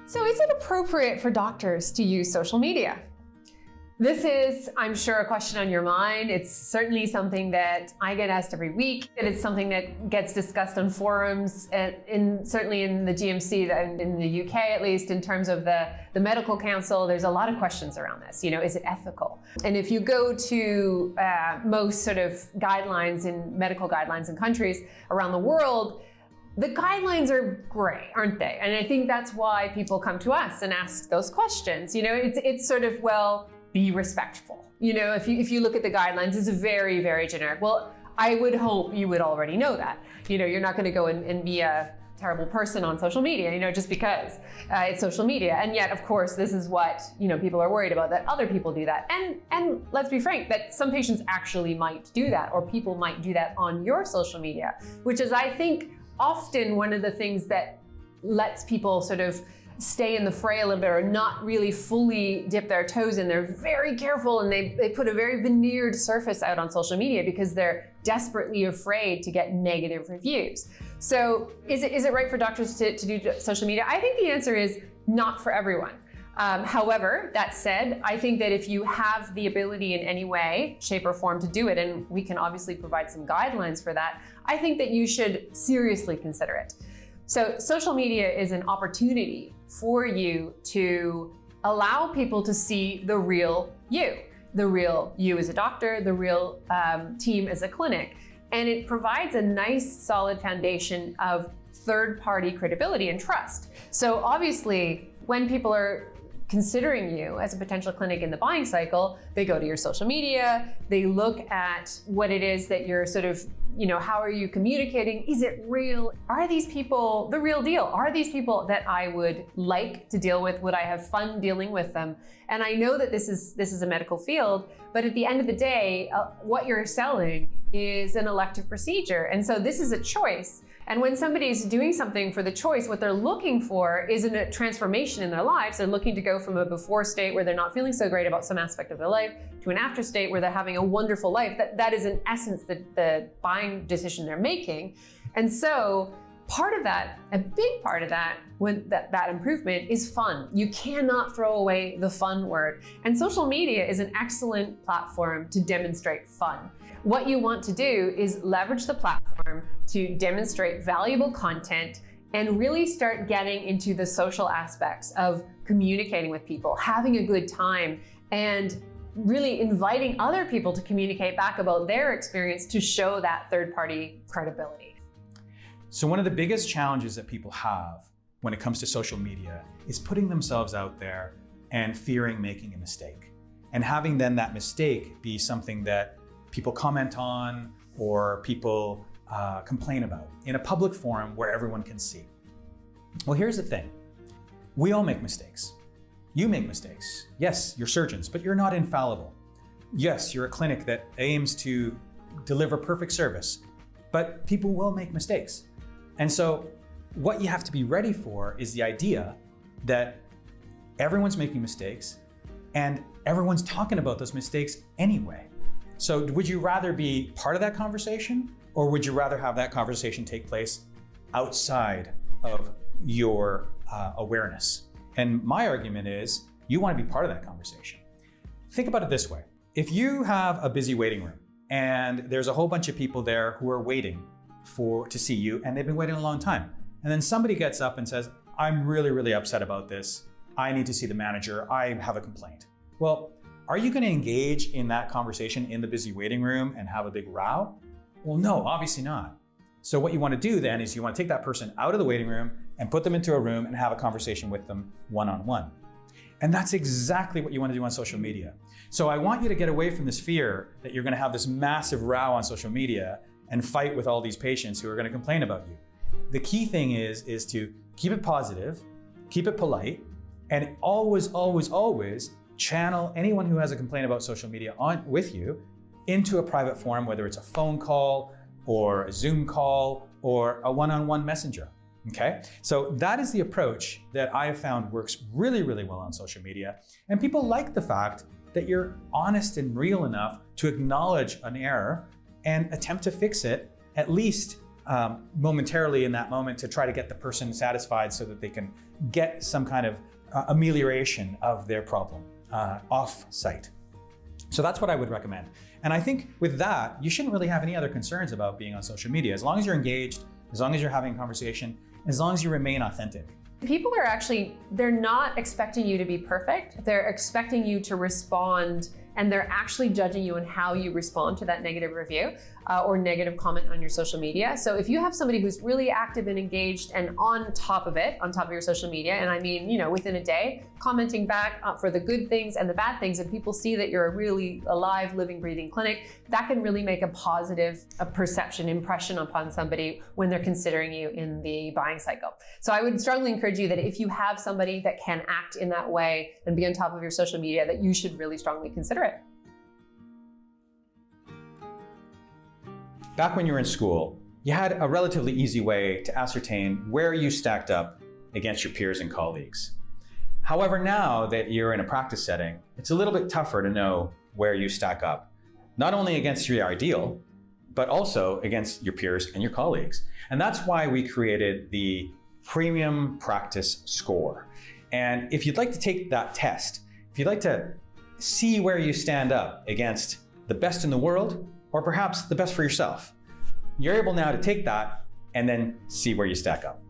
So is it appropriate for doctors to use social media? This is, I'm sure, a question on your mind. It's certainly something that I get asked every week. It's something that gets discussed on forums, certainly in the GMC, in the UK at least, in terms of the medical council. There's a lot of questions around this. Is it ethical? And if you go to most sort of medical guidelines in countries around the world, the guidelines are gray, aren't they? And I think that's why people come to us and ask those questions. It's sort of, well, be respectful. If you look at the guidelines, it's very, very generic. Well, I would hope you would already know that. You're not going to go and be a terrible person on social media, just because it's social media. And yet, of course, this is what, people are worried about, that other people do that. And let's be frank, that some patients actually might do that, or people might do that on your social media, which is, I think, often one of the things that lets people sort of stay in the fray a little bit, or not really fully dip their toes in. They're very careful, and they put a very veneered surface out on social media because they're desperately afraid to get negative reviews. So is it right for doctors to do social media? I think the answer is not for everyone. However, that said, I think that if you have the ability in any way, shape, or form to do it, and we can obviously provide some guidelines for that, I think that you should seriously consider it. So social media is an opportunity for you to allow people to see the real you as a doctor, the real team as a clinic. And it provides a nice, solid foundation of third-party credibility and trust. So obviously, when people are considering you as a potential clinic in the buying cycle, they go to your social media, they look at what it is that you're sort of, how are you communicating? Is it real? Are these people the real deal? Are these people that I would like to deal with? Would I have fun dealing with them? And I know that this is a medical field, but at the end of the day, what you're selling is an elective procedure. And so this is a choice. And when somebody's doing something for the choice, what they're looking for is a transformation in their lives. They're looking to go from a before state where they're not feeling so great about some aspect of their life to an after state where they're having a wonderful life. That is in essence the buying decision they're making. And so part of that, a big part of that, when that improvement is fun. You cannot throw away the fun word. And social media is an excellent platform to demonstrate fun. What you want to do is leverage the platform to demonstrate valuable content and really start getting into the social aspects of communicating with people, having a good time, and really inviting other people to communicate back about their experience to show that third-party credibility. So one of the biggest challenges that people have when it comes to social media is putting themselves out there and fearing making a mistake, and having then that mistake be something that people comment on or people complain about in a public forum where everyone can see. Well, here's the thing. We all make mistakes. You make mistakes. Yes, you're surgeons, but you're not infallible. Yes, you're a clinic that aims to deliver perfect service, but people will make mistakes. And so what you have to be ready for is the idea that everyone's making mistakes and everyone's talking about those mistakes anyway. So would you rather be part of that conversation, or would you rather have that conversation take place outside of your awareness? And my argument is you want to be part of that conversation. Think about it this way. If you have a busy waiting room and there's a whole bunch of people there who are waiting to see you, and they've been waiting a long time, and then somebody gets up and says, I'm really, really upset about this. I need to see the manager. I have a complaint. Well, are you going to engage in that conversation in the busy waiting room and have a big row? Well, no, obviously not. So what you want to do then is you want to take that person out of the waiting room and put them into a room and have a conversation with them one-on-one. And that's exactly what you want to do on social media. So I want you to get away from this fear that you're going to have this massive row on social media and fight with all these patients who are going to complain about you. The key thing is to keep it positive, keep it polite, and always, always, always channel anyone who has a complaint about social media with you into a private forum, whether it's a phone call or a Zoom call or a one-on-one messenger, okay? So that is the approach that I have found works really, really well on social media. And people like the fact that you're honest and real enough to acknowledge an error and attempt to fix it, at least momentarily in that moment to try to get the person satisfied so that they can get some kind of amelioration of their problem off site. So that's what I would recommend. And I think with that, you shouldn't really have any other concerns about being on social media. As long as you're engaged, as long as you're having a conversation, as long as you remain authentic. People are actually, they're not expecting you to be perfect. They're expecting you to respond, and they're actually judging you on how you respond to that negative review or negative comment on your social media. So if you have somebody who's really active and engaged and on top of it, on top of your social media, and I mean, within a day, commenting back for the good things and the bad things, and people see that you're a really alive, living, breathing clinic, that can really make a positive impression upon somebody when they're considering you in the buying cycle. So I would strongly encourage you that if you have somebody that can act in that way and be on top of your social media, that you should really strongly consider it. Back when you were in school, you had a relatively easy way to ascertain where you stacked up against your peers and colleagues. However, now that you're in a practice setting, it's a little bit tougher to know where you stack up, not only against your ideal, but also against your peers and your colleagues. And that's why we created the Premium Practice Score. And if you'd like to take that test, if you'd like to see where you stand up against the best in the world, or perhaps the best for yourself, you're able now to take that and then see where you stack up.